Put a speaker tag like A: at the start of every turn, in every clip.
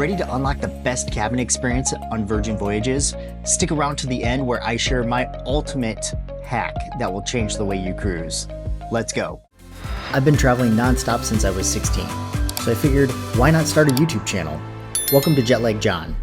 A: Ready to unlock the best cabin experience on Virgin Voyages? Stick around to the end where I share my ultimate hack that will change the way you cruise. Let's go. I've been traveling nonstop since I was 16, so I figured why not start a YouTube channel? Welcome to Jetlag John.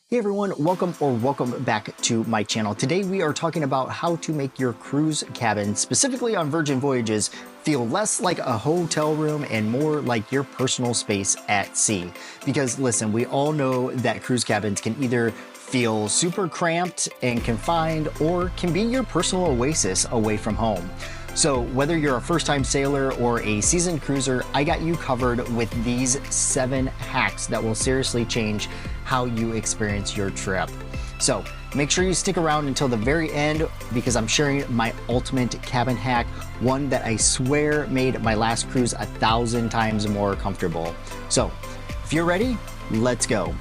A: Hey everyone, welcome back to my channel. Today we are talking about how to make your cruise cabin, specifically on Virgin Voyages, feel less like a hotel room and more like your personal space at sea. Because listen, we all know that cruise cabins can either feel super cramped and confined or can be your personal oasis away from home. So whether you're a first-time sailor or a seasoned cruiser, I got you covered with these 7 hacks that will seriously change how you experience your trip. So make sure you stick around until the very end because I'm sharing my ultimate cabin hack, one that I swear made my last cruise 1,000 times more comfortable. So if you're ready, let's go.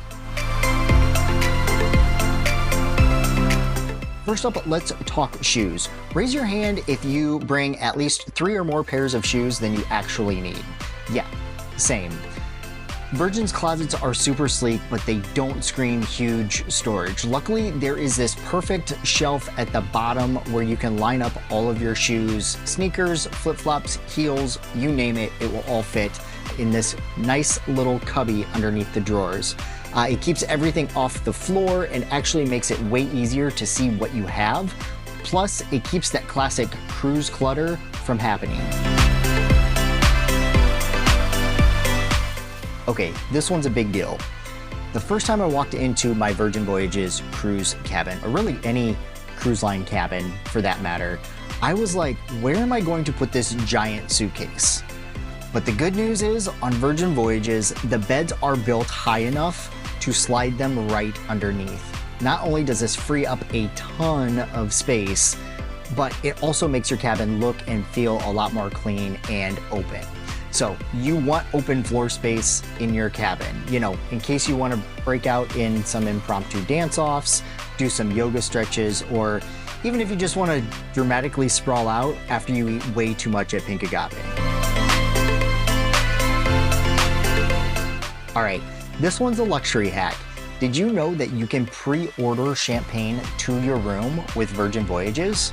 A: First up, let's talk shoes. Raise your hand if you bring at least 3 or more pairs of shoes than you actually need. Yeah, same. Virgin's closets are super sleek, but they don't scream huge storage. Luckily, there is this perfect shelf at the bottom where you can line up all of your shoes, sneakers, flip-flops, heels, you name it, it will all fit in this nice little cubby underneath the drawers. It keeps everything off the floor and actually makes it way easier to see what you have. Plus, it keeps that classic cruise clutter from happening. Okay, this one's a big deal. The first time I walked into my Virgin Voyages cruise cabin, or really any cruise line cabin for that matter, I was like, where am I going to put this giant suitcase? But the good news is, on Virgin Voyages, the beds are built high enough to slide them right underneath. Not only does this free up a ton of space, but it also makes your cabin look and feel a lot more clean and open. So you want open floor space in your cabin, you know, in case you want to break out in some impromptu dance-offs, do some yoga stretches, or even if you just want to dramatically sprawl out after you eat way too much at Pink Agave. All right, this one's a luxury hack. Did you know that you can pre-order champagne to your room with Virgin Voyages?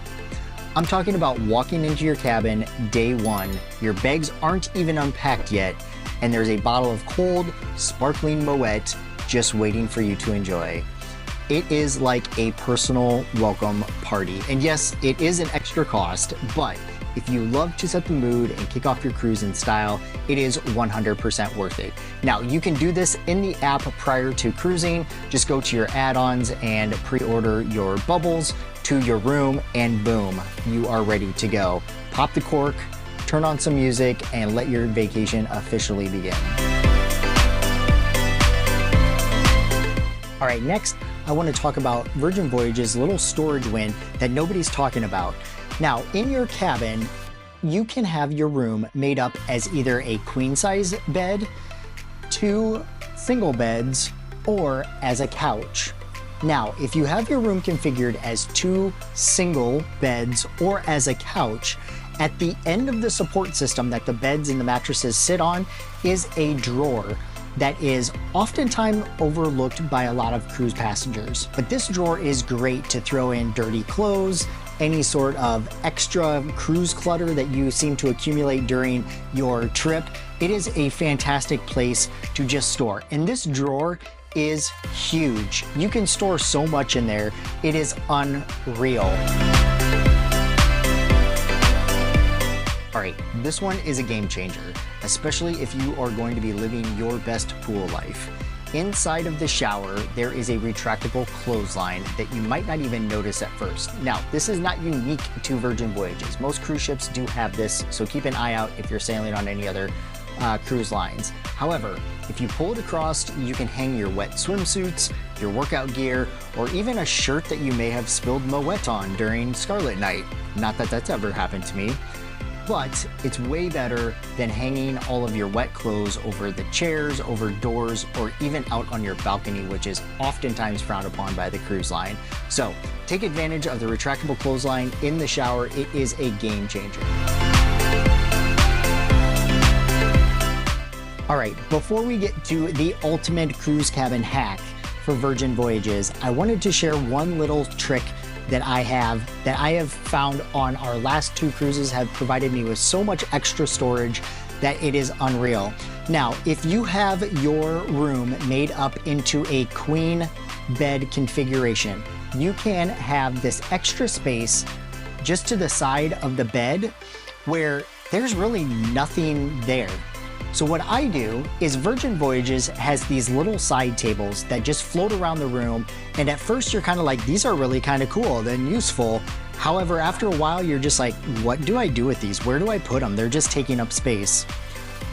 A: I'm talking about walking into your cabin day one, your bags aren't even unpacked yet, and there's a bottle of cold, sparkling Moet just waiting for you to enjoy. It is like a personal welcome party. And yes, it is an extra cost, but if you love to set the mood and kick off your cruise in style, it is 100% worth it. Now, you can do this in the app prior to cruising. Just go to your add-ons and pre-order your bubbles to your room, and boom, you are ready to go. Pop the cork, turn on some music, and let your vacation officially begin. All right, next, I want to talk about Virgin Voyages' little storage win that nobody's talking about. Now, in your cabin, you can have your room made up as either a queen size bed, 2 single beds, or as a couch. Now, if you have your room configured as 2 single beds or as a couch, at the end of the support system that the beds and the mattresses sit on is a drawer that is oftentimes overlooked by a lot of cruise passengers. But this drawer is great to throw in dirty clothes, any sort of extra cruise clutter that you seem to accumulate during your trip. It is a fantastic place to just store. And this drawer is huge. You can store so much in there. It is unreal. All right, this one is a game changer, especially if you are going to be living your best pool life. Inside of the shower, there is a retractable clothesline that you might not even notice at first. Now, this is not unique to Virgin Voyages. Most cruise ships do have this, so keep an eye out if you're sailing on any other cruise lines. However, if you pull it across, you can hang your wet swimsuits, your workout gear, or even a shirt that you may have spilled Moet on during Scarlet Night. Not that that's ever happened to me. But it's way better than hanging all of your wet clothes over the chairs, over doors, or even out on your balcony, which is oftentimes frowned upon by the cruise line. So take advantage of the retractable clothesline in the shower. It is a game changer. All right, before we get to the ultimate cruise cabin hack for Virgin Voyages, I wanted to share one little trick that I have found on our last 2 cruises have provided me with so much extra storage that it is unreal. Now, if you have your room made up into a queen bed configuration, you can have this extra space just to the side of the bed where there's really nothing there. So what I do is Virgin Voyages has these little side tables that just float around the room. And at first you're kind of like, these are really kind of cool and useful. However, after a while, you're just like, what do I do with these? Where do I put them? They're just taking up space.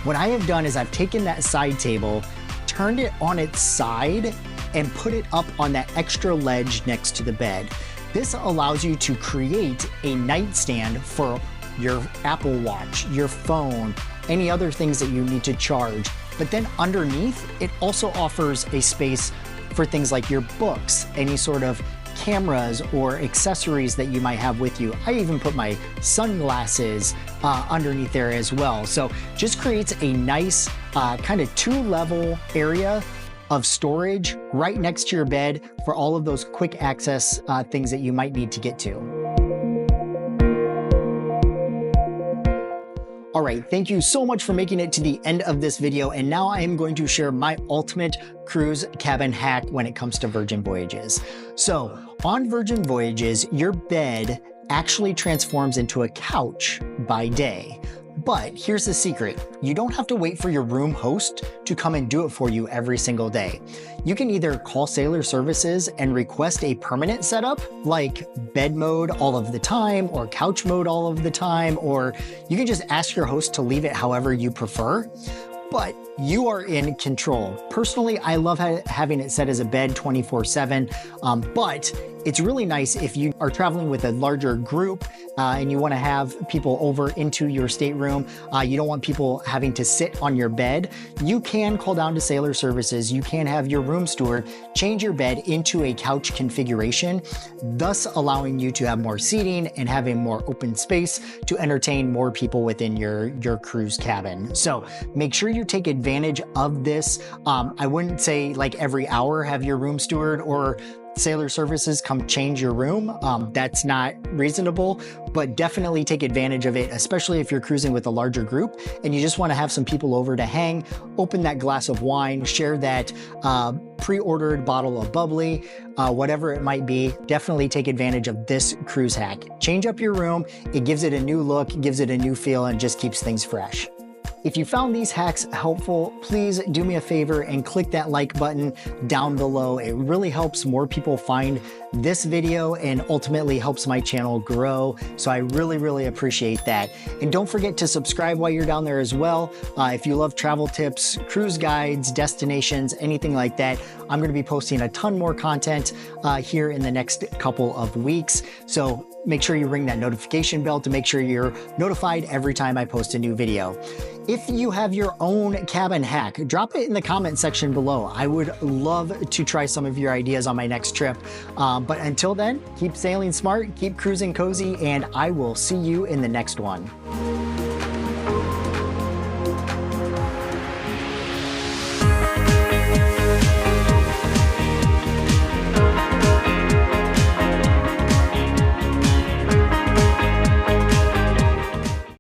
A: What I have done is I've taken that side table, turned it on its side, and put it up on that extra ledge next to the bed. This allows you to create a nightstand for your Apple Watch, your phone, any other things that you need to charge. But then underneath, it also offers a space for things like your books, any sort of cameras or accessories that you might have with you. I even put my sunglasses underneath there as well. So just creates a nice kind of 2-level area of storage right next to your bed for all of those quick access things that you might need to get to. All right, thank you so much for making it to the end of this video. And now I am going to share my ultimate cruise cabin hack when it comes to Virgin Voyages. So on Virgin Voyages, your bed actually transforms into a couch by day. But here's the secret. You don't have to wait for your room host to come and do it for you every single day. You can either call Sailor Services and request a permanent setup, like bed mode all of the time or couch mode all of the time, or you can just ask your host to leave it however you prefer. But you are in control. Personally, I love having it set as a bed 24/7, but it's really nice if you are traveling with a larger group and you want to have people over into your stateroom. You don't want people having to sit on your bed. You can call down to Sailor Services. You can have your room steward change your bed into a couch configuration, thus allowing you to have more seating and having more open space to entertain more people within your cruise cabin. So make sure you take advantage of this. I wouldn't say like every hour have your room steward or Sailor Services come change your room. That's not reasonable, but definitely take advantage of it, especially if you're cruising with a larger group and you just want to have some people over to hang, open that glass of wine, share that pre-ordered bottle of bubbly, whatever it might be. Definitely take advantage of this cruise hack. Change up your room. It gives it a new look, gives it a new feel, and just keeps things fresh. If you found these hacks helpful, please do me a favor and click that like button down below. It really helps more people find this video and ultimately helps my channel grow. So I really appreciate that. And don't forget to subscribe while you're down there as well. If you love travel tips, cruise guides, destinations, anything like that, I'm going to be posting a ton more content here in the next couple of weeks. So make sure you ring that notification bell to make sure you're notified every time I post a new video. If you have your own cabin hack, drop it in the comment section below. I would love to try some of your ideas on my next trip. But until then, keep sailing smart, keep cruising cozy, and I will see you in the next one.